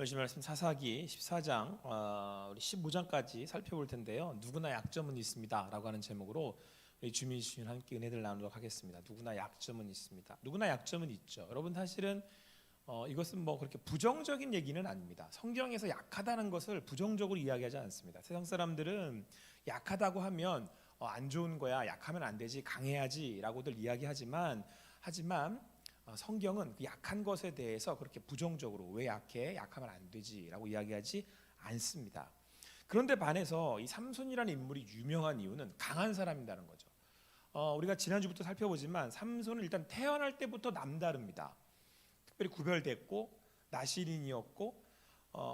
오늘 말씀 사사기 14장 우리 15장까지 살펴볼 텐데요. 누구나 약점은 있습니다 라고 하는 제목으로 우리 주민 함께 은혜를 나누도록 하겠습니다. 누구나 약점은 있습니다. 누구나 약점은 있죠. 여러분 사실은 이것은 뭐 그렇게 부정적인 얘기는 아닙니다. 성경에서 약하다는 것을 부정적으로 이야기하지 않습니다. 세상 사람들은 약하다고 하면 안 좋은 거야, 약하면 안 되지, 강해야지 라고들 이야기하지만 성경은 그 약한 것에 대해서 그렇게 부정적으로 왜 약해? 약하면 안 되지 라고 이야기하지 않습니다. 그런데 반해서 이 삼손이라는 인물이 유명한 이유는 강한 사람이라는 거죠. 우리가 지난주부터 살펴보지만 삼손은 일단 태어날 때부터 남다릅니다. 특별히 구별됐고 나시린이었고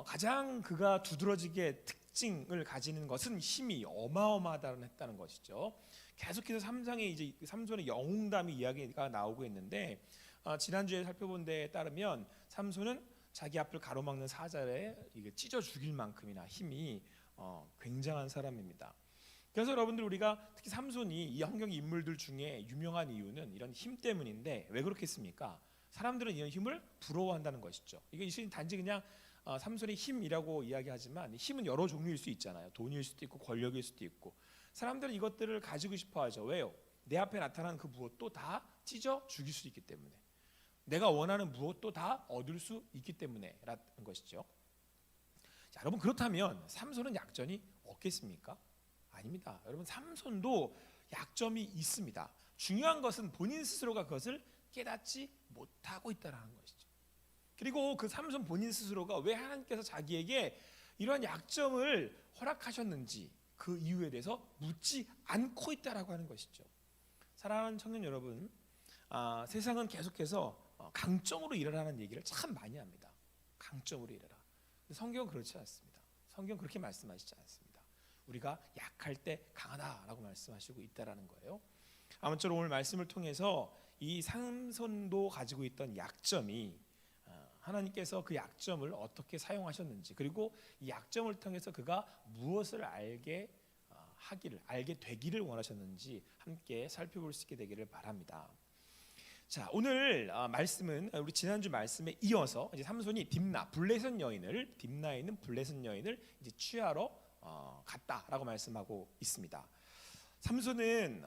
가장 그가 두드러지게 특징을 가지는 것은 힘이 어마어마하다는 것이죠. 계속해서 3장에 이제 삼손의 영웅담이 이야기가 나오고 있는데 지난주에 살펴본 데에 따르면 삼손은 자기 앞을 가로막는 사자에 찢어 죽일 만큼이나 힘이 굉장한 사람입니다. 그래서 여러분들 우리가 특히 삼손이 이 성경 인물들 중에 유명한 이유는 이런 힘 때문인데 왜 그렇겠습니까? 사람들은 이런 힘을 부러워한다는 것이죠. 이게 단지 그냥 삼손의 힘이라고 이야기하지만 힘은 여러 종류일 수 있잖아요. 돈일 수도 있고 권력일 수도 있고 사람들은 이것들을 가지고 싶어 하죠. 왜요? 내 앞에 나타나는 그 무엇도 다 찢어 죽일 수 있기 때문에, 내가 원하는 무엇도 다 얻을 수 있기 때문에 라는 것이죠. 자, 여러분 그렇다면 삼손은 약점이 없겠습니까? 아닙니다. 여러분 삼손도 약점이 있습니다. 중요한 것은 본인 스스로가 그것을 깨닫지 못하고 있다는 것이죠. 그리고 그 삼손 본인 스스로가 왜 하나님께서 자기에게 이러한 약점을 허락하셨는지 그 이유에 대해서 묻지 않고 있다라고 하는 것이죠. 사랑하는 청년 여러분, 세상은 계속해서 강점으로 일어나는 얘기를 참 많이 합니다. 강점으로 일어나. 성경은 그렇지 않습니다. 성경은 그렇게 말씀하시지 않습니다. 우리가 약할 때 강하다라고 말씀하시고 있다라는 거예요. 아무쪼록 오늘 말씀을 통해서 이 삼손도 가지고 있던 약점이 하나님께서 그 약점을 어떻게 사용하셨는지, 그리고 이 약점을 통해서 그가 무엇을 알게 되기를 원하셨는지 함께 살펴볼 수 있게 되기를 바랍니다. 자, 오늘 말씀은 우리 지난주 말씀에 이어서 이제 삼손이 딥나에 있는 블레셋 여인을 이제 취하러 갔다라고 말씀하고 있습니다. 삼손은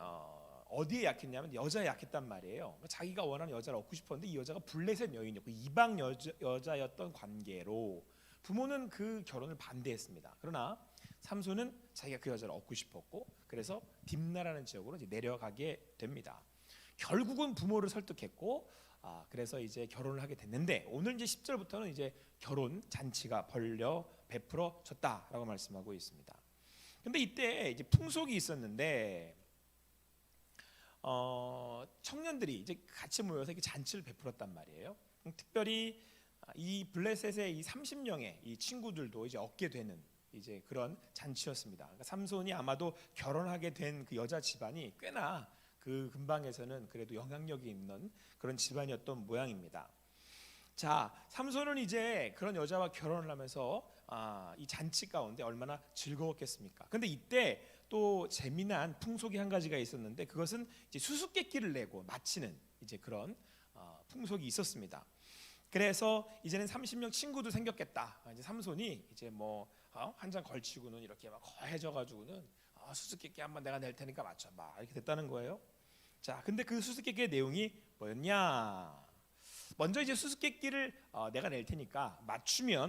어디에 약했냐면 여자에 약했단 말이에요. 자기가 원하는 여자를 얻고 싶었는데 이 여자가 블레셋 여인이었고 이방 여자였던 관계로 부모는 그 결혼을 반대했습니다. 그러나 삼손은 자기가 그 여자를 얻고 싶었고 그래서 딥나라는 지역으로 이제 내려가게 됩니다. 결국은 부모를 설득했고 그래서 이제 결혼을 하게 됐는데 오늘 이제 10절부터는 이제 결혼 잔치가 베풀어졌다라고 말씀하고 있습니다. 근데 이때 이제 풍속이 있었는데 청년들이 이제 같이 모여서 이렇게 잔치를 베풀었단 말이에요. 특별히 이 블레셋의 이 30명의 이 친구들도 이제 얻게 되는 이제 그런 잔치였습니다. 그러니까 삼손이 아마도 결혼하게 된 그 여자 집안이 꽤나 그 근방에서는 그래도 영향력이 있는 그런 집안이었던 모양입니다. 자, 삼손은 이제 그런 여자와 결혼을 하면서 이 잔치 가운데 얼마나 즐거웠겠습니까? 근데 이때 또 재미난 풍속이 한 가지가 있었는데 그것은 이제 수수께끼를 내고 마치는 이제 그런 풍속이 있었습니다. 그래서 이제는 30명 친구도 생겼겠다. 이제 삼손이 이제 뭐 한 장 걸치고는 이렇게 막 거해져 가지고는 수수께끼 한번 내가 낼 테니까 맞춰봐 이렇게 됐다는 거예요. 자, 근데 그 수수께끼의 내용이 뭐였냐? 먼저 이제 수수께끼를 내가 낼 테니까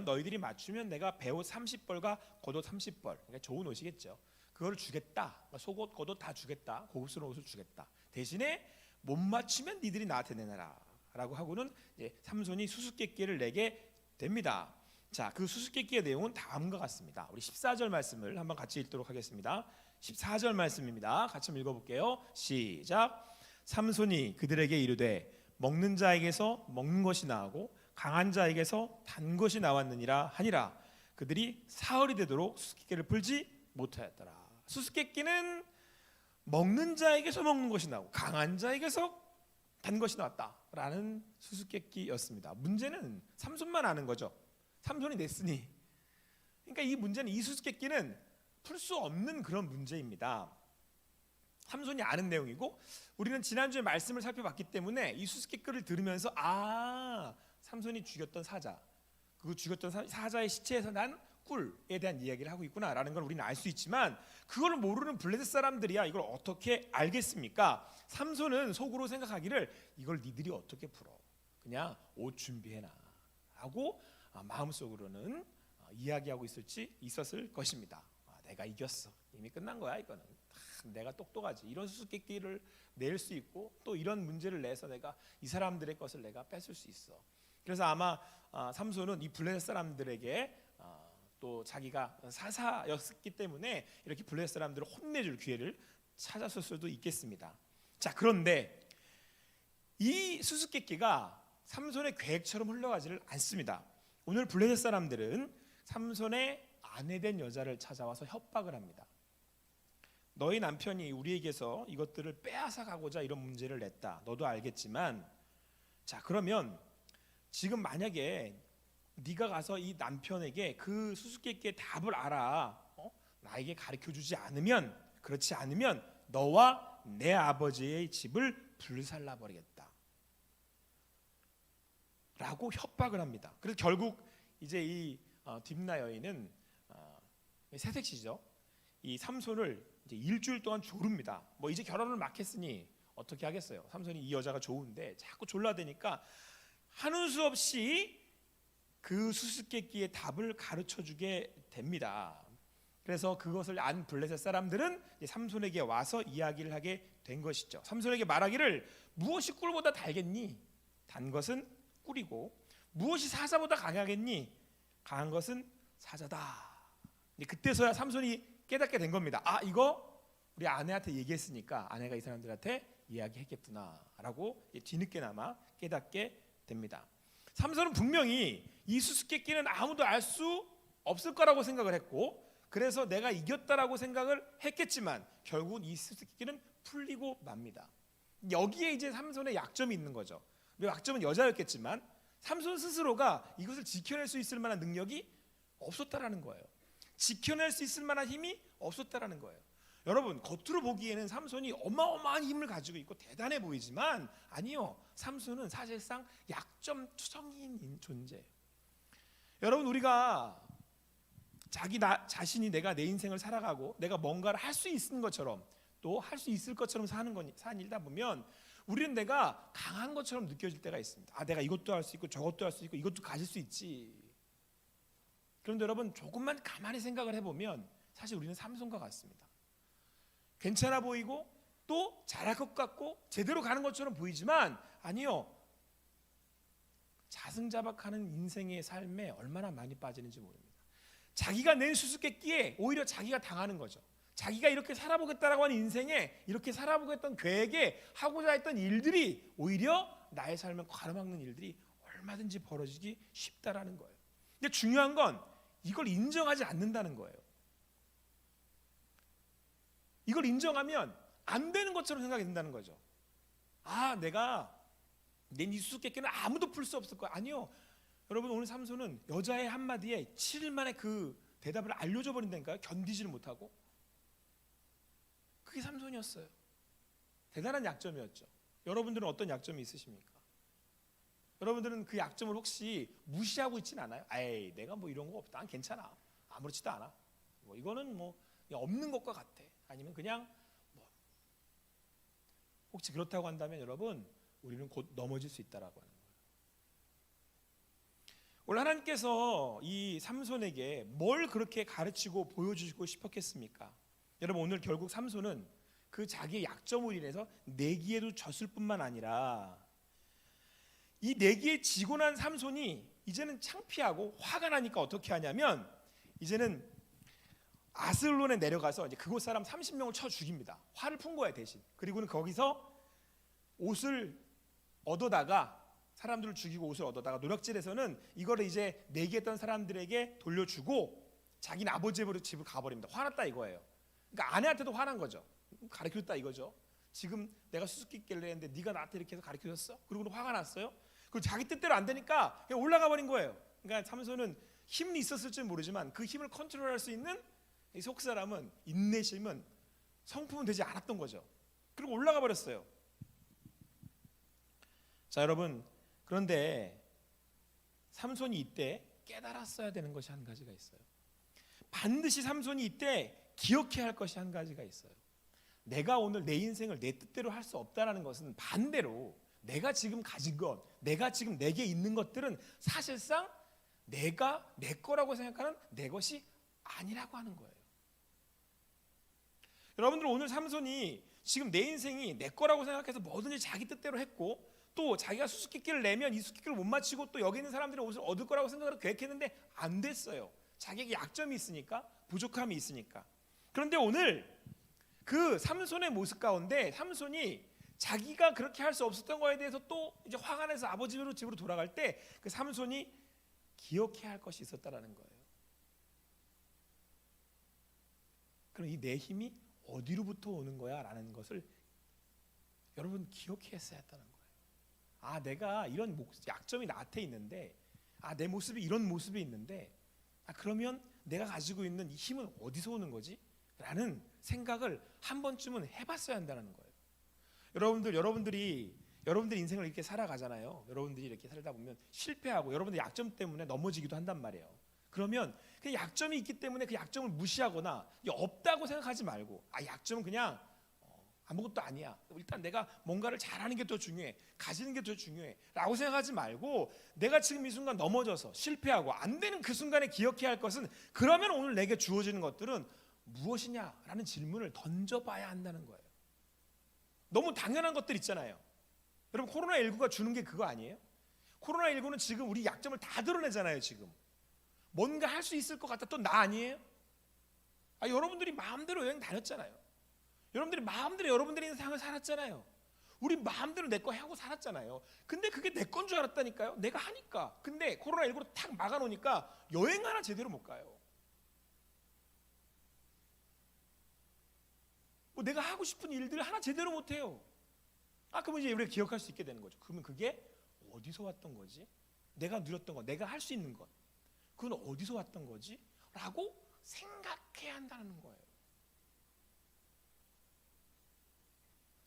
너희들이 맞추면 내가 배옷 30벌과 겉옷 30벌, 그러니까 좋은 옷이겠죠. 그걸 주겠다. 속옷, 겉옷 다 주겠다. 고급스러운 옷을 주겠다. 대신에 못 맞추면 니들이 나한테 내놔라라고 하고는 이제 삼손이 수수께끼를 내게 됩니다. 자, 그 수수께끼의 내용은 다음과 같습니다. 우리 14절 말씀을 한번 같이 읽도록 하겠습니다. 14절 말씀입니다. 같이 한번 읽어볼게요. 시작. 삼손이 그들에게 이르되 먹는 자에게서 먹는 것이 나오고 강한 자에게서 단 것이 나왔느니라 하니라. 그들이 사흘이 되도록 수수께끼를 풀지 못하였더라. 수수께끼는 먹는 자에게서 먹는 것이 나오고 강한 자에게서 단 것이 나왔다라는 수수께끼였습니다. 문제는 삼손만 아는 거죠. 삼손이 냈으니. 그러니까 이 문제는, 이 수수께끼는 풀 수 없는 그런 문제입니다. 삼손이 아는 내용이고 우리는 지난주에 말씀을 살펴봤기 때문에 이 수수께끼를 들으면서 삼손이 죽였던 사자, 그 죽였던 사자의 시체에서 난 꿀에 대한 이야기를 하고 있구나라는 걸 우리는 알 수 있지만 그걸 모르는 블레셋 사람들이야 이걸 어떻게 알겠습니까? 삼손은 속으로 생각하기를 이걸 니들이 어떻게 풀어? 그냥 옷 준비해놔 하고 마음속으로는 이야기하고 있었을 것입니다. 내가 이겼어. 이미 끝난 거야 이거는. 내가 똑똑하지. 이런 수수께끼를 낼 수 있고 또 이런 문제를 내서 내가 이 사람들의 것을 내가 뺏을 수 있어. 그래서 아마 삼손은 이 블레셋 사람들에게 또 자기가 사사였기 때문에 이렇게 블레셋 사람들을 혼내줄 기회를 찾았을 수도 있겠습니다. 자, 그런데 이 수수께끼가 삼손의 계획처럼 흘러가지를 않습니다. 오늘 블레셋 사람들은 삼손의 아내된 여자를 찾아와서 협박을 합니다. 너희 남편이 우리에게서 이것들을 빼앗아 가고자 이런 문제를 냈다. 너도 알겠지만, 자, 그러면 지금 만약에 네가 가서 이 남편에게 그 수수께끼의 답을 알아, 나에게 가르쳐주지 않으면, 그렇지 않으면 너와 내 아버지의 집을 불살라 버리겠다 라고 협박을 합니다. 그래서 결국 이제 이 딥나 여인은 새색시죠. 이 삼손을 이제 일주일 동안 조릅니다. 뭐 이제 결혼을 막 했으니 어떻게 하겠어요. 삼손이 이 여자가 좋은데 자꾸 졸라대니까 하는 수 없이 그 수수께끼의 답을 가르쳐주게 됩니다. 그래서 그것을 안 블레셋 사람들은 삼손에게 와서 이야기를 하게 된 것이죠. 삼손에게 말하기를 무엇이 꿀보다 달겠니? 단 것은 꿀이고 무엇이 사자보다 강하겠니? 강한 것은 사자다. 그때서야 삼손이 깨닫게 된 겁니다. 이거 우리 아내한테 얘기했으니까 아내가 이 사람들한테 이야기했겠구나라고 뒤늦게나마 깨닫게 됩니다. 삼손은 분명히 이 수수께끼는 아무도 알 수 없을 거라고 생각을 했고 그래서 내가 이겼다라고 생각을 했겠지만 결국은 이 수수께끼는 풀리고 맙니다. 여기에 이제 삼손의 약점이 있는 거죠. 약점은 여자였겠지만 삼손 스스로가 이것을 지켜낼 수 있을 만한 능력이 없었다라는 거예요. 지켜낼 수 있을 만한 힘이 없었다라는 거예요. 여러분, 겉으로 보기에는 삼손이 어마어마한 힘을 가지고 있고 대단해 보이지만 아니요, 삼손은 사실상 약점 투성이인 존재예요. 여러분, 우리가 자신이 내가 내 인생을 살아가고 내가 뭔가를 할 수 있는 것처럼 또 할 수 있을 것처럼 사는 일다 보면 우리는 내가 강한 것처럼 느껴질 때가 있습니다. 내가 이것도 할 수 있고 저것도 할 수 있고 이것도 가질 수 있지. 그런데 여러분, 조금만 가만히 생각을 해보면 사실 우리는 삼손과 같습니다. 괜찮아 보이고 또 잘할 것 같고 제대로 가는 것처럼 보이지만 아니요, 자승자박하는 인생의 삶에 얼마나 많이 빠지는지 모릅니다. 자기가 낸 수수께끼에 오히려 자기가 당하는 거죠. 자기가 이렇게 살아보겠다라고 하는 인생에 이렇게 살아보겠다는 계획에 하고자 했던 일들이 오히려 나의 삶을 가로막는 일들이 얼마든지 벌어지기 쉽다라는 거예요. 근데 중요한 건 이걸 인정하지 않는다는 거예요. 이걸 인정하면 안 되는 것처럼 생각이 든다는 거죠. 내가 낸 이 수수께끼는 아무도 풀 수 없을 거야. 아니요. 여러분, 오늘 삼손은 여자의 한마디에 7일 만에 그 대답을 알려줘 버린다니까요. 견디지를 못하고. 그게 삼손이었어요. 대단한 약점이었죠. 여러분들은 어떤 약점이 있으십니까? 여러분들은 그 약점을 혹시 무시하고 있진 않아요? 내가 뭐 이런 거 없다. 난 괜찮아. 아무렇지도 않아. 이거는 그냥 없는 것과 같아. 아니면 그냥 혹시 그렇다고 한다면 여러분, 우리는 곧 넘어질 수 있다라고 하는 거예요. 오늘 하나님께서 이 삼손에게 뭘 그렇게 가르치고 보여주시고 싶었겠습니까? 여러분, 오늘 결국 삼손은 그 자기의 약점으로 인해서 내기에도 졌을 뿐만 아니라 이 내기에 지고 난 삼손이 이제는 창피하고 화가 나니까 어떻게 하냐면 이제는 아슬론에 내려가서 이제 그곳 사람 30명을 쳐 죽입니다. 화를 푼 거예요, 대신. 그리고는 거기서 옷을 얻어다가 사람들을 죽이고 옷을 얻어다가 노략질에서는 이거를 이제 내기했던 사람들에게 돌려주고 자기는 아버지 집으로 가버립니다. 화났다 이거예요. 그러니까 아내한테도 화난 거죠. 가르쳤다 이거죠. 지금 내가 수수께끼를 했는데 네가 나한테 이렇게 해서 가르쳐줬어? 그리고 화가 났어요. 그리고 자기 뜻대로 안 되니까 그냥 올라가 버린 거예요. 그러니까 삼손은 힘이 있었을지 모르지만 그 힘을 컨트롤할 수 있는 이 속사람은, 인내심은, 성품은 되지 않았던 거죠. 그리고 올라가 버렸어요. 자, 여러분, 그런데 삼손이 이때 깨달았어야 되는 것이 한 가지가 있어요. 반드시 삼손이 이때 기억해야 할 것이 한 가지가 있어요. 내가 오늘 내 인생을 내 뜻대로 할 수 없다는 것은 반대로 내가 지금 가진 것, 내가 지금 내게 있는 것들은 사실상 내가 내 거라고 생각하는 내 것이 아니라고 하는 거예요. 여러분들 오늘 삼손이 지금 내 인생이 내 거라고 생각해서 뭐든지 자기 뜻대로 했고 또 자기가 수수께끼를 내면 이 수수께끼를 못 마치고 또 여기 있는 사람들의 옷을 얻을 거라고 생각을 계획했는데 안 됐어요. 자기에게 약점이 있으니까, 부족함이 있으니까. 그런데 오늘 그 삼손의 모습 가운데 삼손이 자기가 그렇게 할 수 없었던 거에 대해서 또 이제 화가 나서 아버지 집으로 돌아갈 때 그 삼손이 기억해야 할 것이 있었다라는 거예요. 그럼 이 내 힘이 어디로부터 오는 거야? 라는 것을 여러분 기억했어야 했다는 거예요. 아, 내가 이런 약점이 나한테 있는데, 아, 내 모습이 이런 모습이 있는데, 아, 그러면 내가 가지고 있는 이 힘은 어디서 오는 거지? 라는 생각을 한 번쯤은 해봤어야 한다는 거예요. 여러분들이 인생을 이렇게 살아가잖아요. 여러분들이 이렇게 살다 보면 실패하고 여러분들 약점 때문에 넘어지기도 한단 말이에요. 그러면 그 약점이 있기 때문에 그 약점을 무시하거나 없다고 생각하지 말고, 아, 약점은 그냥 아무것도 아니야. 일단 내가 뭔가를 잘하는 게 더 중요해, 가지는 게 더 중요해 라고 생각하지 말고, 내가 지금 이 순간 넘어져서 실패하고 안 되는 그 순간에 기억해야 할 것은, 그러면 오늘 내게 주어지는 것들은 무엇이냐라는 질문을 던져봐야 한다는 거예요. 너무 당연한 것들 있잖아요. 여러분, 코로나19가 주는 게 그거 아니에요? 코로나19는 지금 우리 약점을 다 드러내잖아요. 지금 뭔가 할 수 있을 것 같다. 또 나 아니에요? 아, 여러분들이 마음대로 여행 다녔잖아요. 여러분들이 마음대로 여러분들의 인생을 살았잖아요. 우리 마음대로 내 거 하고 살았잖아요. 근데 그게 내 건 줄 알았다니까요. 내가 하니까. 근데 코로나19로 탁 막아놓으니까 여행 하나 제대로 못 가요. 뭐 내가 하고 싶은 일들을 하나 제대로 못 해요. 아, 그러면 이제 우리가 기억할 수 있게 되는 거죠. 그러면 그게 어디서 왔던 거지? 내가 누렸던 것, 내가 할 수 있는 것, 그건 어디서 왔던 거지? 라고 생각해야 한다는 거예요.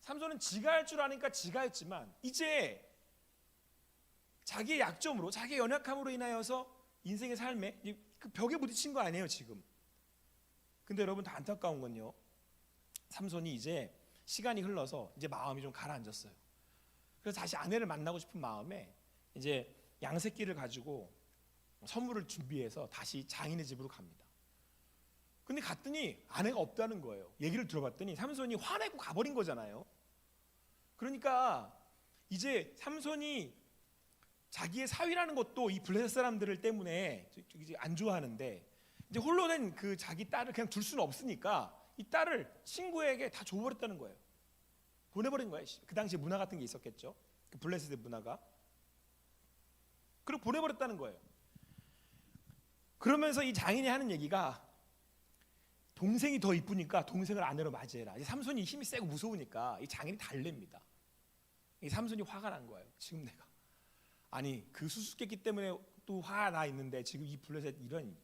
삼손은 지가 할 줄 아니까 지가 했지만, 이제 자기의 약점으로, 자기의 연약함으로 인하여서 인생의 삶에 그 벽에 부딪힌 거 아니에요 지금. 근데 여러분, 더 안타까운 건요, 삼손이 이제 시간이 흘러서 이제 마음이 좀 가라앉았어요. 그래서 다시 아내를 만나고 싶은 마음에 이제 양새끼를 가지고 선물을 준비해서 다시 장인의 집으로 갑니다. 근데 갔더니 아내가 없다는 거예요. 얘기를 들어봤더니 삼손이 화내고 가버린 거잖아요. 그러니까 이제 삼손이 자기의 사위라는 것도 이 블레셋 사람들 때문에 이제 안 좋아하는데, 이제 홀로 된 그 자기 딸을 그냥 둘 수는 없으니까 이 딸을 친구에게 다 줘버렸다는 거예요. 보내버린 거예요. 그 당시에 문화 같은 게 있었겠죠. 그 블레셋의 문화가. 그리고 보내버렸다는 거예요. 그러면서 이 장인이 하는 얘기가, 동생이 더 이쁘니까 동생을 아내로 맞이해라. 이제 삼손이 힘이 세고 무서우니까 이 장인이 달랩니다. 이 삼손이 화가 난 거예요. 지금 내가, 아니 그 수수께끼 때문에 또 화가 나 있는데 지금 이 블레셋 이런,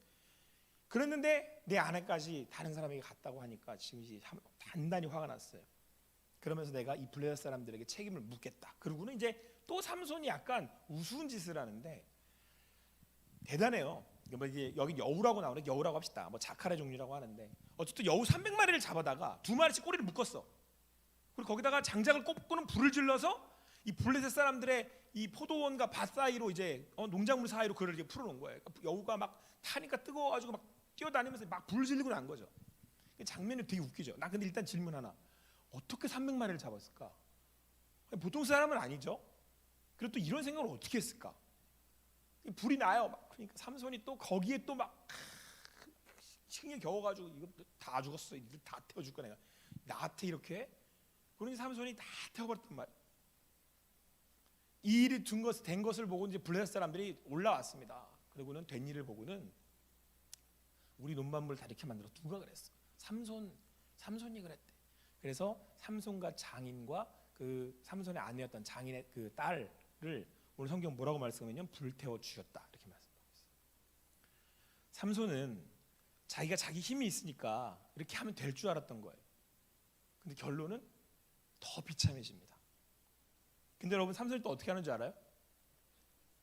그랬는데 내 아내까지 다른 사람에게 갔다고 하니까 지금 이제 단단히 화가 났어요. 그러면서 내가 이 블레셋 사람들에게 책임을 묻겠다. 그러고는 이제 또 삼손이 약간 우스운 짓을 하는데 대단해요. 이게 여기 여우라고 나오는데, 여우라고 합시다. 뭐 자카레 종류라고 하는데, 어쨌든 여우 300마리를 잡아다가 2마리씩 꼬리를 묶었어. 그리고 거기다가 장작을 꼽고는 불을 질러서 이 블레셋 사람들의 이 포도원과 밭 사이로 이제 농작물 사이로 그를 이렇게 풀어놓은 거예요. 그러니까 여우가 막 타니까 뜨거워가지고 막 뛰어다니면서 막 불 질리고 난 거죠. 장면이 되게 웃기죠. 나 근데 일단 질문 하나, 어떻게 300마리를 잡았을까? 보통 사람은 아니죠. 그리고 또 이런 생각을 어떻게 했을까? 불이 나요. 막. 그러니까 삼손이 또 거기에 또 막 층에 겨워가지고, 이거 다 죽었어, 이거 다 태워줄 거야 내가, 나한테 이렇게. 그러니 삼손이 다 태워버렸단 말이에요. 이 일이 된 것을 보고 이제 블레셋 사람들이 올라왔습니다. 그리고는 된 일을 보고는, 우리 논반물 다 이렇게 만들어. 누가 그랬어? 삼손이 그랬대. 그래서 삼손과 장인과 그 삼손의 아내였던 장인의 그 딸을 오늘 성경 뭐라고 말씀하냐면 불태워 죽였다, 이렇게 말씀하고 있어요. 삼손은 자기가 자기 힘이 있으니까 이렇게 하면 될 줄 알았던 거예요. 근데 결론은 더 비참해집니다. 근데 여러분, 삼손이 또 어떻게 하는 줄 알아요?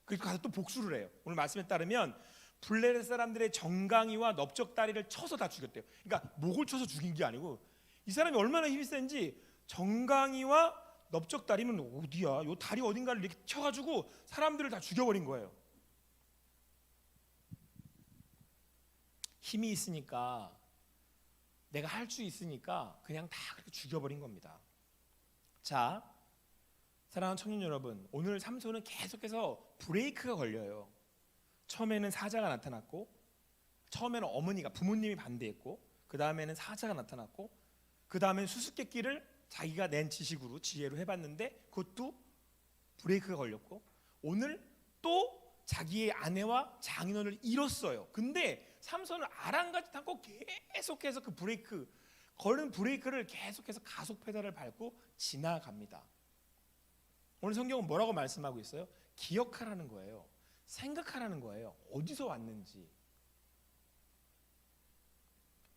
그래서 가서 또 복수를 해요. 오늘 말씀에 따르면 블레셋 사람들의 정강이와 넓적다리를 쳐서 다 죽였대요. 그러니까 목을 쳐서 죽인 게 아니고 이 사람이 얼마나 힘이 센지 정강이와 넓적다리는 어디야? 요 다리 어딘가를 이렇게 쳐가지고 사람들을 다 죽여버린 거예요. 힘이 있으니까, 내가 할 수 있으니까 그냥 다 그렇게 죽여버린 겁니다. 자, 사랑하는 청년 여러분, 오늘 삼손은 계속해서 브레이크가 걸려요. 처음에는 사자가 나타났고, 처음에는 어머니가, 부모님이 반대했고, 그 다음에는 사자가 나타났고, 그 다음에는 수수께끼를 자기가 낸 지식으로, 지혜로 해봤는데 그것도 브레이크가 걸렸고, 오늘 또 자기의 아내와 장인어른을 잃었어요. 근데 삼손은 아랑같이 타고 계속해서 그 브레이크 걸은 브레이크를 계속해서 가속 페달을 밟고 지나갑니다. 오늘 성경은 뭐라고 말씀하고 있어요? 기억하라는 거예요. 생각하라는 거예요. 어디서 왔는지.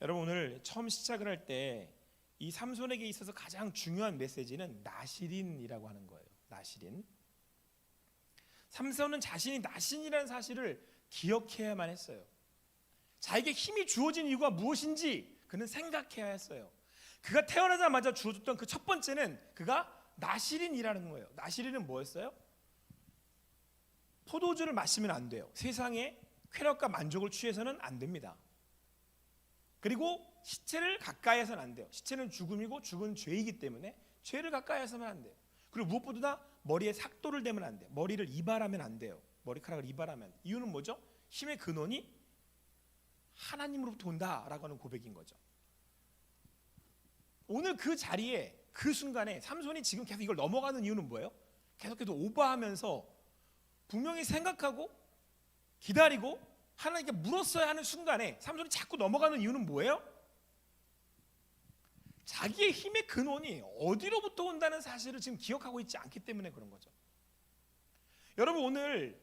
여러분, 오늘 처음 시작을 할 때 이 삼손에게 있어서 가장 중요한 메시지는 나실인이라고 하는 거예요. 나실인. 삼손은 자신이 나실인이라는 사실을 기억해야만 했어요. 자에게 힘이 주어진 이유가 무엇인지 그는 생각해야 했어요. 그가 태어나자마자 주어졌던 그 첫 번째는 그가 나실인이라는 거예요. 나실인은 뭐였어요? 포도주를 마시면 안 돼요. 세상에 쾌락과 만족을 취해서는 안 됩니다. 그리고 시체를 가까이 해서는 안 돼요. 시체는 죽음이고 죽은 죄이기 때문에 죄를 가까이 해서는 안 돼요. 그리고 무엇보다 머리에 삭도를 대면 안 돼요. 머리를 이발하면 안 돼요. 머리카락을 이발하면. 이유는 뭐죠? 힘의 근원이 하나님으로부터 온다라고 하는 고백인 거죠. 오늘 그 자리에, 그 순간에 삼손이 지금 계속 이걸 넘어가는 이유는 뭐예요? 계속해서 오버하면서 분명히 생각하고 기다리고 하나님께 물었어야 하는 순간에 삼손이 자꾸 넘어가는 이유는 뭐예요? 자기의 힘의 근원이 어디로부터 온다는 사실을 지금 기억하고 있지 않기 때문에 그런 거죠. 여러분, 오늘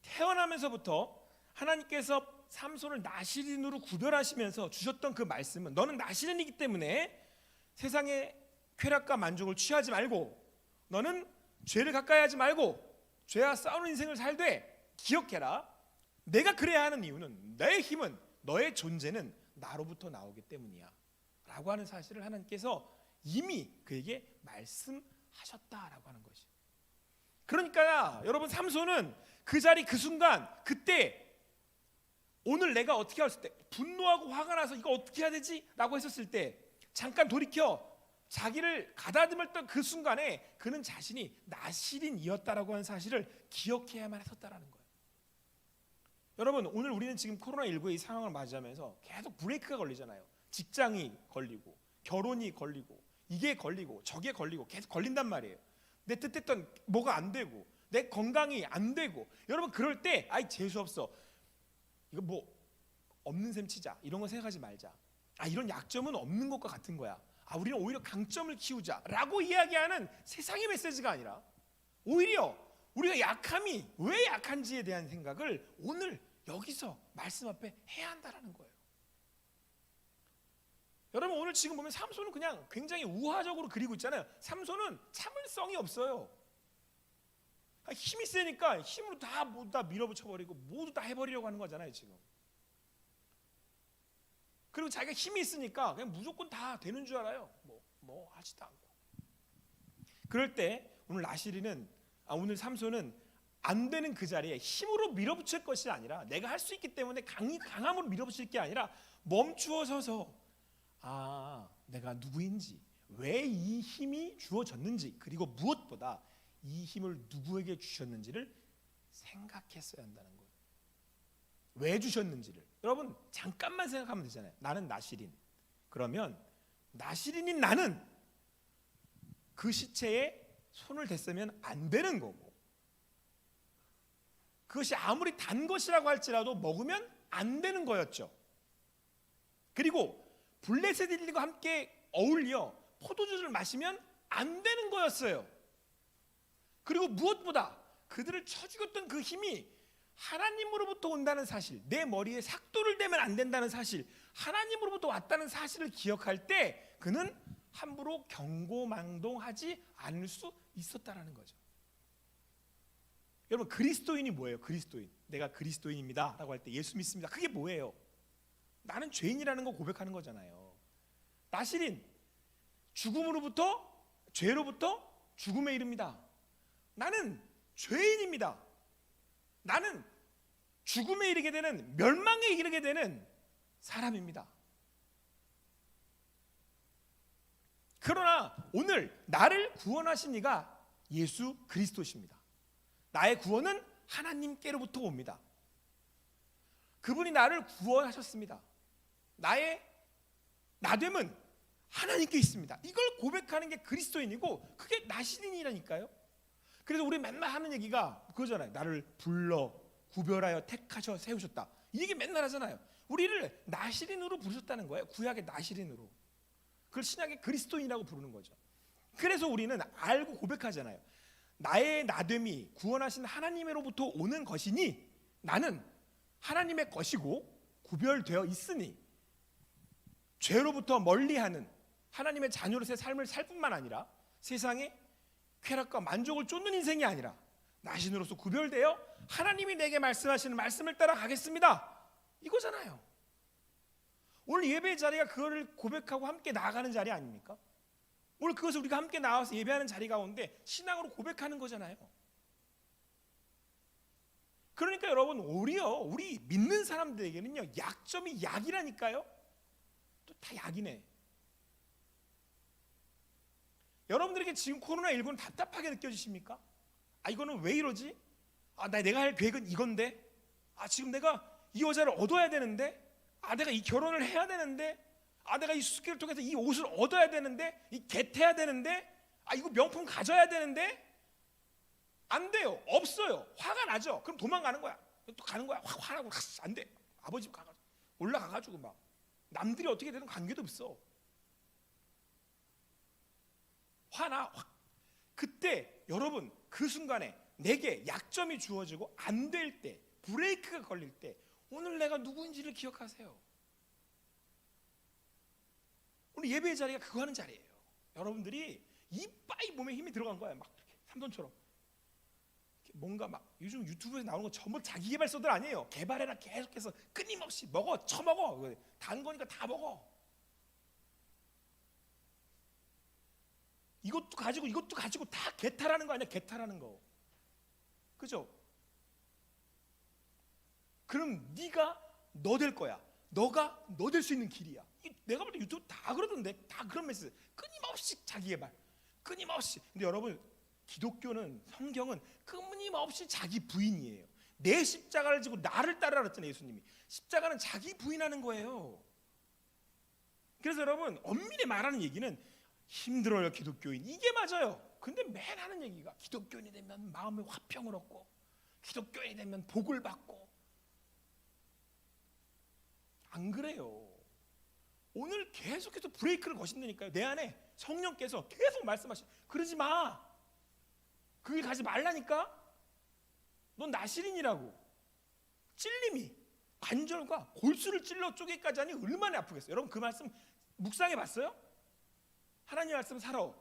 태어나면서부터 하나님께서 삼손을 나실인으로 구별하시면서 주셨던 그 말씀은, 너는 나실인이기 때문에 세상의 쾌락과 만족을 취하지 말고, 너는 죄를 가까이 하지 말고 죄와 싸우는 인생을 살되 기억해라. 내가 그래야 하는 이유는, 내 힘은, 너의 존재는 나로부터 나오기 때문이야 라고 하는 사실을 하나님께서 이미 그에게 말씀하셨다라고 하는 것이. 그러니까 여러분, 삼손은 그 자리, 그 순간, 그때 오늘 내가 어떻게 했을 때 분노하고 화가 나서 이거 어떻게 해야 되지? 라고 했었을 때 잠깐 돌이켜 자기를 가다듬었던 그 순간에 그는 자신이 나실인이었다라고 하는 사실을 기억해야만 했었다라는 거예요. 여러분, 오늘 우리는 지금 코로나19의 이 상황을 맞이하면서 계속 브레이크가 걸리잖아요. 직장이 걸리고, 결혼이 걸리고, 이게 걸리고, 저게 걸리고, 계속 걸린단 말이에요. 내 뜻했던 뭐가 안 되고, 내 건강이 안 되고. 여러분, 그럴 때 아이 재수없어, 이거 뭐 없는 셈 치자, 이런 거 생각하지 말자. 이런 약점은 없는 것과 같은 거야. 우리는 오히려 강점을 키우자 라고 이야기하는 세상의 메시지가 아니라, 오히려 우리가 약함이 왜 약한지에 대한 생각을 오늘 여기서 말씀 앞에 해야 한다라는 거예요. 여러분, 오늘 지금 보면 삼손은 그냥 굉장히 우화적으로 그리고 있잖아요. 삼손은 참을성이 없어요. 힘이 세니까 힘으로 다 모두 다 밀어붙여버리고 모두 다 해버리려고 하는 거잖아요 지금. 그리고 자기가 힘이 있으니까 그냥 무조건 다 되는 줄 알아요. 뭐 하지도 않고. 그럴 때 오늘 오늘 삼손은 안 되는 그 자리에 힘으로 밀어붙일 것이 아니라, 내가 할 수 있기 때문에 강함으로 밀어붙일 게 아니라 멈추어 서서 내가 누구인지, 왜 이 힘이 주어졌는지, 그리고 무엇보다 이 힘을 누구에게 주셨는지를 생각했어야 한다는 거예요. 왜 주셨는지를. 여러분, 잠깐만 생각하면 되잖아요. 나는 나실인. 그러면 나실인인 나는 그 시체에 손을 댔으면 안 되는 거고, 그것이 아무리 단 것이라고 할지라도 먹으면 안 되는 거였죠. 그리고 블레셋인들과 함께 어울려 포도주를 마시면 안 되는 거였어요. 그리고 무엇보다 그들을 쳐 죽였던 그 힘이 하나님으로부터 온다는 사실, 내 머리에 삭도를 대면 안 된다는 사실, 하나님으로부터 왔다는 사실을 기억할 때 그는 함부로 경고망동하지 않을 수 있었다라는 거죠. 여러분 그리스도인이 뭐예요? 그리스도인. 내가 그리스도인입니다 라고 할 때 예수 믿습니다. 그게 뭐예요? 나는 죄인이라는 거 고백하는 거잖아요. 나시린, 죽음으로부터, 죄로부터 죽음에 이릅니다. 나는 죄인입니다. 나는 죽음에 이르게 되는, 멸망에 이르게 되는 사람입니다. 그러나 오늘 나를 구원하신 이가 예수 그리스도십니다. 나의 구원은 하나님께로부터 옵니다. 그분이 나를 구원하셨습니다. 나의 나됨은 하나님께 있습니다. 이걸 고백하는 게 그리스도인이고 그게 나시린이라니까요. 그래서 우리 맨날 하는 얘기가 그거잖아요. 나를 불러 구별하여 택하셔 세우셨다. 이 얘기 맨날 하잖아요. 우리를 나시린으로 부르셨다는 거예요. 구약의 나시린으로. 그걸 신약의 그리스도인이라고 부르는 거죠. 그래서 우리는 알고 고백하잖아요. 나의 나됨이 구원하신 하나님으로부터 오는 것이니 나는 하나님의 것이고 구별되어 있으니 죄로부터 멀리하는 하나님의 자녀로서의 삶을 살 뿐만 아니라 세상에 쾌락과 만족을 쫓는 인생이 아니라 나신으로서 구별되어 하나님이 내게 말씀하시는 말씀을 따라 가겠습니다. 이거잖아요. 오늘 예배의 자리가 그거를 고백하고 함께 나아가는 자리 아닙니까? 오늘 그것을 우리가 함께 나와서 예배하는 자리 가운데 신앙으로 고백하는 거잖아요. 그러니까 여러분 오히려 우리 믿는 사람들에게는요 약점이 약이라니까요. 또 다 약이네. 여러분들에게 지금 코로나19는 답답하게 느껴지십니까? 아 이거는 왜 이러지? 아 내가 할 계획은 이건데, 아 지금 내가 이 여자를 얻어야 되는데, 아 내가 이 결혼을 해야 되는데, 아 내가 이 수수께를 통해서 이 옷을 얻어야 되는데, 이 겟해야 되는데, 아 이거 명품 가져야 되는데, 안 돼요. 없어요. 화가 나죠. 그럼 도망가는 거야. 또 가는 거야. 화나고 안 돼. 아버지 집 가가지고 올라가가지고 막 남들이 어떻게 되는 관계도 없어. 화나. 그때 여러분 그 순간에 내게 약점이 주어지고 안 될 때, 브레이크가 걸릴 때 오늘 내가 누구인지를 기억하세요. 오늘 예배의 자리가 그거 하는 자리예요. 여러분들이 이빠이 몸에 힘이 들어간 거야. 막 이렇게 삼돈처럼. 뭔가 막 요즘 유튜브에서 나오는 거 전부 자기개발서들 아니에요. 개발해라 계속해서 끊임없이 먹어 처먹어. 단 거니까 다 먹어. 이것도 가지고 이것도 가지고 다 개탈하는 거 아니야. 개탈하는 거. 그죠? 그럼 네가 너 될 거야. 너가 너 될 수 있는 길이야. 내가 볼 때 유튜브 다 그러던데. 다 그런 메시지. 끊임없이 자기개발. 끊임없이. 근데 여러분 기독교는, 성경은 끊임없이 자기 부인이에요. 내 십자가를 지고 나를 따르라 그랬잖아요. 예수님이. 십자가는 자기 부인하는 거예요. 그래서 여러분 엄밀히 말하는 얘기는 힘들어요 기독교인. 이게 맞아요. 근데 맨 하는 얘기가 기독교인이 되면 마음의 화평을 얻고 기독교인이 되면 복을 받고. 안 그래요. 오늘 계속해서 브레이크를 거신다니까요. 내 안에 성령께서 계속 말씀하시. 그러지 마. 그 길 가지 말라니까. 넌 나시린이라고. 찔림이 관절과 골수를 찔러 쪼개기까지 하니 얼마나 아프겠어요. 여러분 그 말씀 묵상해 봤어요? 하나님 말씀 살아.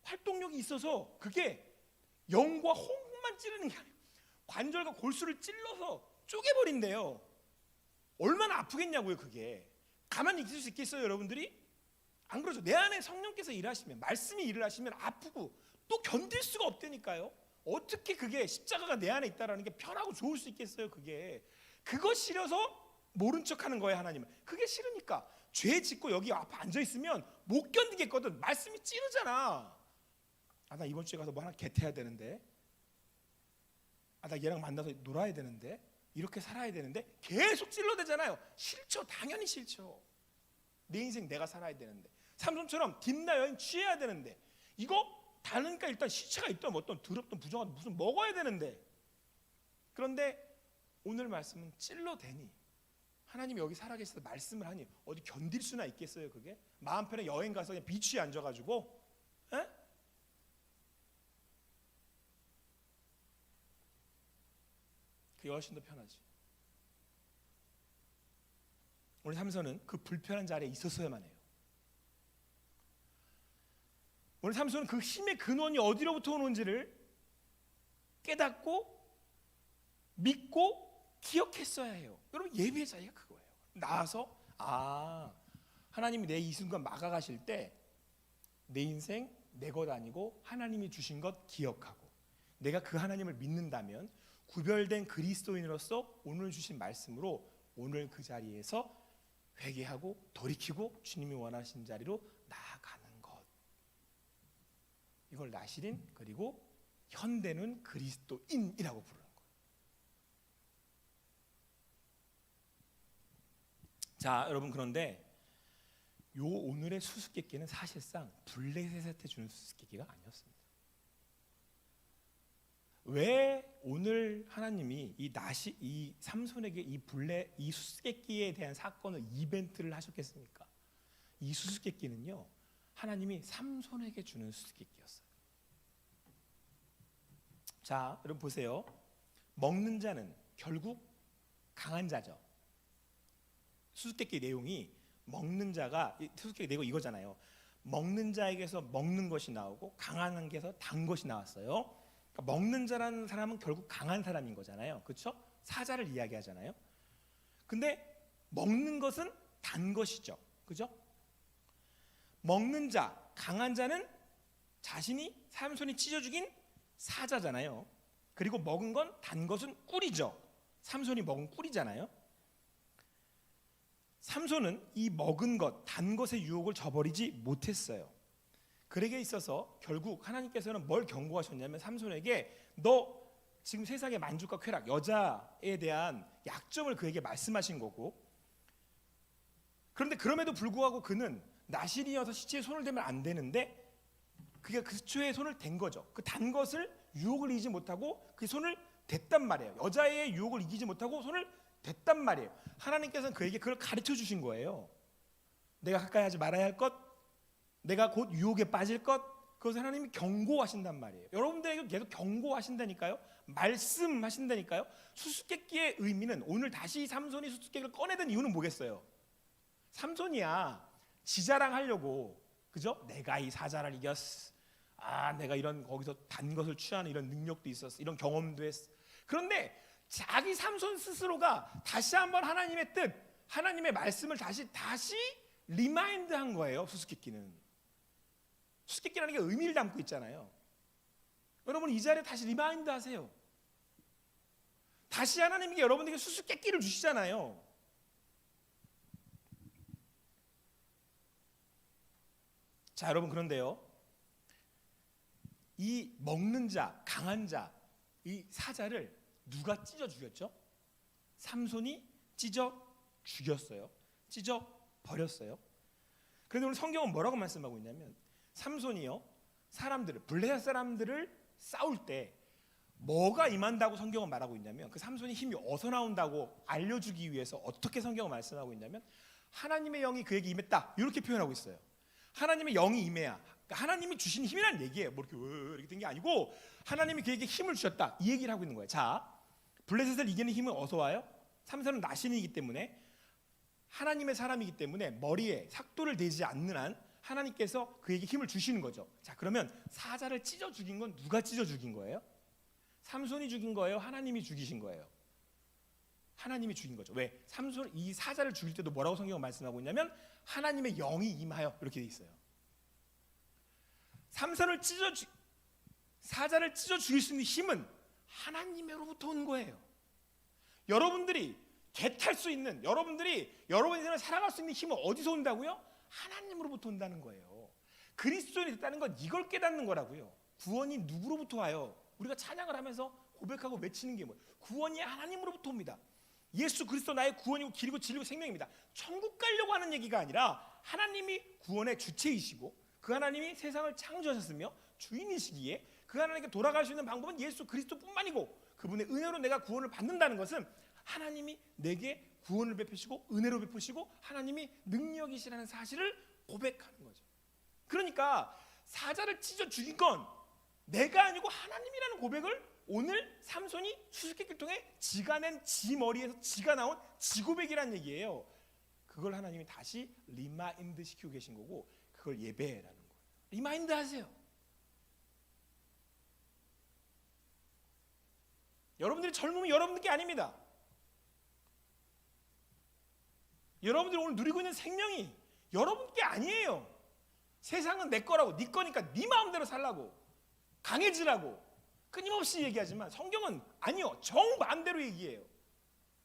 활동력이 있어서 그게 영과 홍만 찌르는 게 아니에요. 관절과 골수를 찔러서 쪼개버린대요. 얼마나 아프겠냐고요. 그게 가만히 있을 수 있겠어요 여러분들이? 안 그러죠. 내 안에 성령께서 일하시면, 말씀이 일을 하시면 아프고 또 견딜 수가 없다니까요. 어떻게 그게 십자가가 내 안에 있다라는 게 편하고 좋을 수 있겠어요. 그거 싫어서 모른 척하는 거예요. 하나님은 그게 싫으니까. 죄 짓고 여기 앞에 앉아 있으면 못 견디겠거든. 말씀이 찌르잖아. 아 나 이번 주에 가서 뭐 하나 겟해야 되는데, 아 나 얘랑 만나서 놀아야 되는데, 이렇게 살아야 되는데 계속 찔러대잖아요. 싫죠. 당연히 싫죠. 내 인생 내가 살아야 되는데, 삼손처럼 딥나 여인 취해야 되는데, 이거 다니까 일단 시체가 있던 뭐 어떤 더럽던 부정하던 무슨 먹어야 되는데. 그런데 오늘 말씀은 찔러대니 하나님이 여기 살아계셔서 말씀을 하니 어디 견딜 수나 있겠어요. 그게 마음 편에 여행 가서 그냥 비치에 앉아가지고 에? 그게 훨씬 더 편하지. 오늘 삼손은 그 불편한 자리에 있었어야만 해요. 오늘 삼손은 그 힘의 근원이 어디로부터 오는지를 깨닫고 믿고 기억했어야 해요. 여러분, 예배의 자리가 그거예요. 나와서 하나님이 내 이 순간 막아가실 때 내 인생 내 것 아니고 하나님이 주신 것 기억하고, 내가 그 하나님을 믿는다면 구별된 그리스도인으로서 오늘 주신 말씀으로 오늘 그 자리에서 회개하고 돌이키고 주님이 원하신 자리로 나아가는 것. 이걸 나시린, 그리고 현대는 그리스도인이라고 부르는 거예요. 자, 여러분, 그런데 요 오늘의 수수께끼는 사실상 블레셋한테 주는 수수께끼가 아니었습니다. 왜 오늘 하나님이 이 삼손에게 이 수수께끼에 대한 사건을 이벤트를 하셨겠습니까? 이 수수께끼는요, 하나님이 삼손에게 주는 수수께끼였어요. 자, 여러분 보세요. 먹는 자는 결국 강한 자죠. 수수께끼 내용이 먹는 자가, 수수께끼 내용 이거잖아요. 먹는 자에게서 먹는 것이 나오고 강한 게서 단 것이 나왔어요. 그러니까 먹는 자라는 사람은 결국 강한 사람인 거잖아요. 그렇죠? 사자를 이야기하잖아요. 근데 먹는 것은 단 것이죠. 그죠? 먹는 자, 강한 자는 자신이 삼손이 찢어 죽인 사자잖아요. 그리고 먹은 건 단 것은 꿀이죠. 삼손이 먹은 꿀이잖아요. 삼손은 이 먹은 것, 단 것의 유혹을 저버리지 못했어요. 그에게 있어서 결국 하나님께서는 뭘 경고하셨냐면, 삼손에게 너 지금 세상의 만족과 쾌락, 여자에 대한 약점을 그에게 말씀하신 거고, 그런데 그럼에도 불구하고 그는 나실이어서 시체에 손을 대면 안 되는데 그게 그 시체에 손을 댄 거죠. 그 단 것을 유혹을 이기지 못하고 그 손을 댔단 말이에요. 여자의 유혹을 이기지 못하고 손을 댔단 말이에요. 하나님께서는 그에게 그걸 가르쳐 주신 거예요. 내가 가까이 하지 말아야 할 것, 내가 곧 유혹에 빠질 것, 그것을 하나님이 경고하신단 말이에요. 여러분들에게 계속 경고하신다니까요. 말씀하신다니까요. 수수께끼의 의미는, 오늘 다시 삼손이 수수께끼를 꺼내던 이유는 뭐겠어요? 삼손이야 지자랑하려고, 그죠? 내가 이 사자를 이겼어. 내가 이런 거기서 단 것을 취하는 이런 능력도 있었어. 이런 경험도 했어. 그런데 자기 삼손 스스로가 다시 한번 하나님의 뜻, 하나님의 말씀을 다시 리마인드한 거예요. 수수께끼라는 게 의미를 담고 있잖아요. 여러분, 이 자리에 다시 리마인드 하세요. 다시 하나님께 여러분에게 수수께끼를 주시잖아요. 자, 여러분, 그런데요, 이 먹는 자, 강한 자, 이 사자를 누가 찢어 죽였죠? 삼손이 찢어 죽였어요. 찢어 버렸어요. 그런데 오늘 성경은 뭐라고 말씀하고 있냐면, 삼손이요, 블레셋 사람들을 싸울 때 뭐가 임한다고 성경은 말하고 있냐면, 그 삼손이 힘이 어디서 나온다고 알려주기 위해서 어떻게 성경을 말씀하고 있냐면, 하나님의 영이 그에게 임했다, 이렇게 표현하고 있어요. 하나님의 영이 임해야, 그러니까 하나님이 주신 힘이라는 얘기예요. 뭐 이렇게 된 게 아니고 하나님이 그에게 힘을 주셨다, 이 얘기를 하고 있는 거예요. 자, 블레셋을 이기는 힘은 어디서 와요? 삼손은 나신이기 때문에, 하나님의 사람이기 때문에 머리에 삭도를 대지 않는 한 하나님께서 그에게 힘을 주시는 거죠. 자, 그러면 사자를 찢어 죽인 건 누가 찢어 죽인 거예요? 삼손이 죽인 거예요? 하나님이 죽이신 거예요? 하나님이 죽인 거죠. 왜? 이 사자를 죽일 때도 뭐라고 성경은 말씀하고 있냐면, 하나님의 영이 임하여, 이렇게 돼 있어요. 사자를 찢어 죽일 수 있는 힘은 하나님으로부터 온 거예요. 여러분들이 개탈 수 있는, 여러분이 인생을 살아갈 수 있는 힘은 어디서 온다고요? 하나님으로부터 온다는 거예요. 그리스도인이 됐다는 건 이걸 깨닫는 거라고요. 구원이 누구로부터 와요? 우리가 찬양을 하면서 고백하고 외치는 게 뭐예요? 구원이 하나님으로부터 옵니다. 예수 그리스도 나의 구원이고 길이고 진리고 생명입니다. 천국 가려고 하는 얘기가 아니라, 하나님이 구원의 주체이시고 그 하나님이 세상을 창조하셨으며 주인이시기에 그 하나님께 돌아갈 수 있는 방법은 예수 그리스도뿐만이고, 그분의 은혜로 내가 구원을 받는다는 것은 하나님이 내게 구원을 베푸시고 은혜로 베푸시고 하나님이 능력이시라는 사실을 고백하는 거죠. 그러니까 사자를 찢어 죽인 건 내가 아니고 하나님이라는 고백을 오늘 삼손이 수수께끼를 통해 지가 낸 지 머리에서 지가 나온 지고백이라는 얘기예요. 그걸 하나님이 다시 리마인드 시키고 계신 거고, 그걸 예배라는 거예요. 리마인드 하세요. 여러분들이 젊음은 여러분 게 아닙니다. 여러분들이 오늘 누리고 있는 생명이 여러분 게 아니에요. 세상은 내 거라고, 네 거니까 네 마음대로 살라고, 강해지라고 끊임없이 얘기하지만 성경은 아니요, 정반대로 얘기해요.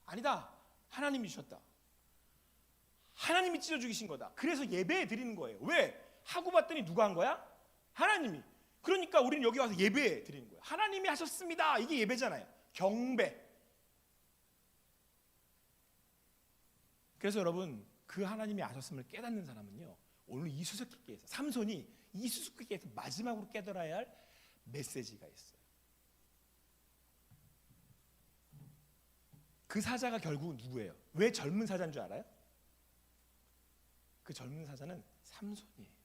아니다, 하나님이 주셨다. 하나님이 찢어 죽이신 거다. 그래서 예배 드리는 거예요. 왜? 하고 봤더니 누가 한 거야? 하나님이. 그러니까 우리는 여기 와서 예배 드리는 거예요. 하나님이 하셨습니다. 이게 예배잖아요. 경배. 그래서 여러분, 그 하나님이 하셨음을 깨닫는 사람은요, 오늘 이 수수께끼에서, 삼손이 이 수수께끼에서 마지막으로 깨달아야 할 메시지가 있어요. 그 사자가 결국 누구예요? 왜 젊은 사자인 줄 알아요? 그 젊은 사자는 삼손이에요.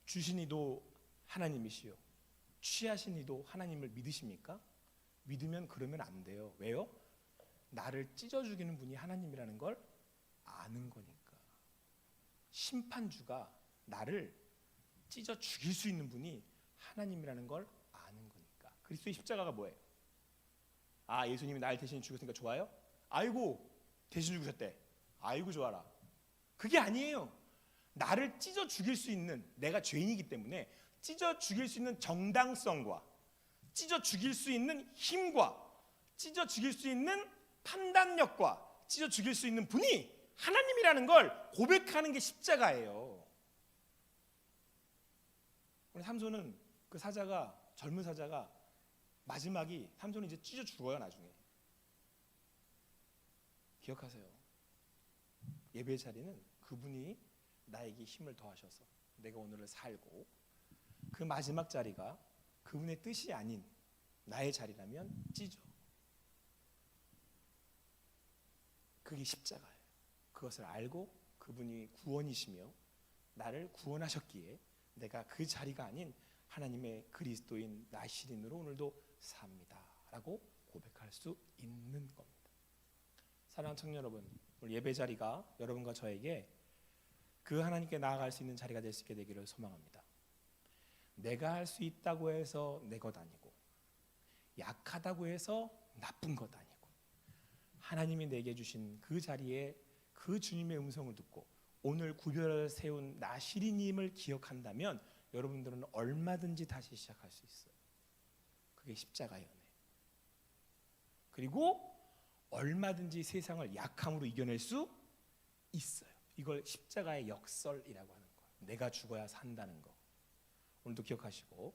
주신 이도 하나님이시요, 취하신 이도 하나님을 믿으십니까? 믿으면 그러면 안 돼요. 왜요? 나를 찢어 죽이는 분이 하나님이라는 걸 아는 거니까. 심판주가 나를 찢어 죽일 수 있는 분이 하나님이라는 걸 아는 거니까. 그리스도의 십자가가 뭐예요? 아, 예수님이 날 대신 죽으셨으니까 좋아요? 아이고, 대신 죽으셨대. 아이고 좋아라. 그게 아니에요. 나를 찢어 죽일 수 있는, 내가 죄인이기 때문에 찢어 죽일 수 있는 정당성과, 찢어 죽일 수 있는 힘과, 찢어 죽일 수 있는 판단력과, 찢어 죽일 수 있는 분이 하나님이라는 걸 고백하는 게 십자가예요. 우리 삼손은, 그 사자가, 젊은 사자가 마지막이, 삼손이 이제 찢어 죽어요. 나중에 기억하세요. 예배 자리는 그분이 나에게 힘을 더하셔서 내가 오늘을 살고, 그 마지막 자리가 그분의 뜻이 아닌 나의 자리라면 찢어. 그게 십자가예요. 그것을 알고 그분이 구원이시며 나를 구원하셨기에 내가 그 자리가 아닌 하나님의 그리스도인 나시린으로 오늘도 삽니다 라고 고백할 수 있는 겁니다. 사랑하는 청년 여러분, 오늘 예배 자리가 여러분과 저에게 그 하나님께 나아갈 수 있는 자리가 될 수 있게 되기를 소망합니다. 내가 할 수 있다고 해서 내 것 아니고, 약하다고 해서 나쁜 것 아니고, 하나님이 내게 주신 그 자리에 그 주님의 음성을 듣고 오늘 구별을 세운 나시리님을 기억한다면 여러분들은 얼마든지 다시 시작할 수 있어요. 그게 십자가의 은혜. 그리고 얼마든지 세상을 약함으로 이겨낼 수 있어요. 이걸 십자가의 역설이라고 하는 거예요. 내가 죽어야 산다는 거. 오늘도 기억하시고,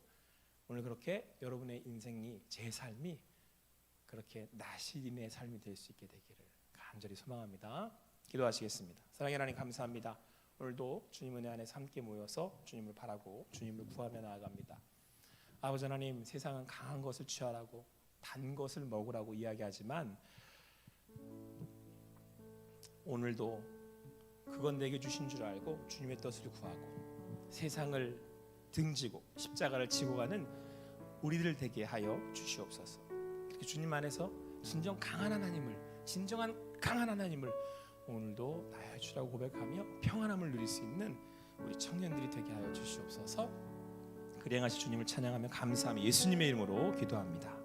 오늘 그렇게 여러분의 인생이, 제 삶이 그렇게 나시린의 삶이 될 수 있게 되기를 간절히 소망합니다. 기도하시겠습니다. 사랑의 하나님, 감사합니다. 오늘도 주님 은혜 안에서 함께 모여서 주님을 바라고 주님을 구하며 나아갑니다. 아버지 하나님, 세상은 강한 것을 취하라고, 단 것을 먹으라고 이야기하지만 오늘도 그건 내게 주신 줄 알고 주님의 뜻을 구하고 세상을 등지고 십자가를 지고 가는 우리들 되게 하여 주시옵소서. 그렇게 주님 안에서 진정한 강한 하나님을 오늘도 나의 주라고 고백하며 평안함을 누릴 수 있는 우리 청년들이 되게 하여 주시옵소서. 그리 행하실 주님을 찬양하며 감사하며 예수님의 이름으로 기도합니다.